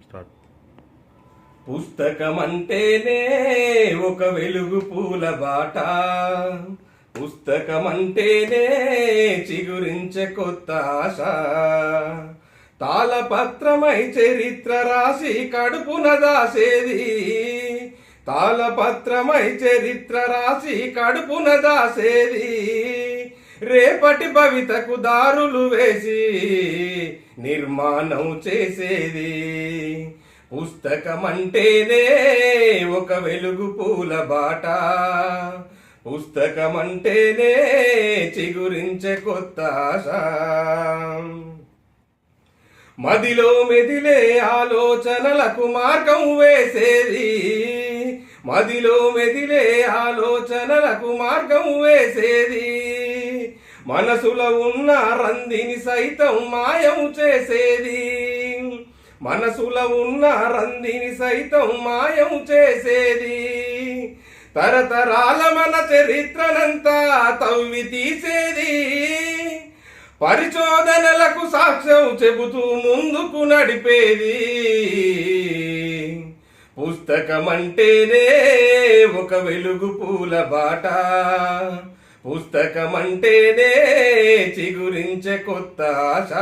Start. పుస్తకమంటేనే ఒక వెలుగు పూల బాట, పుస్తకమంటేనే చిగురించే కొత్త ఆశ, తాళపత్రమై చరిత్ర రాసి కడుపున దాసేది, తాళపత్రమై చరిత్ర రాసి కడుపున దాసేది, రేపటి భవితకు దారులు వేసి నిర్మాణం చేసేది. పుస్తకమంటేనే ఒక వెలుగు పూల బాట, పుస్తకమంటేనే చిగురించే కొత్త ఆశ, మదిలో మెదిలే ఆలోచనలకు మార్గం వేసేది, మదిలో మెదిలే ఆలోచనలకు మార్గం వేసేది, మనసులో ఉన్న రందిని సైతం మాయం చేసేది, మనసులో ఉన్న రందిని సైతం మాయం చేసేది, తరతరాల మన చరిత్రనంతా తవ్వి తీసేది, పరిశోధనలకు సాక్ష్యం చెబుతూ ముందుకు నడిపేది. పుస్తకమంటేనే ఒక వెలుగు పూల బాట, పుస్తకమంటేనే చిగురించే కొత్త ఆశ.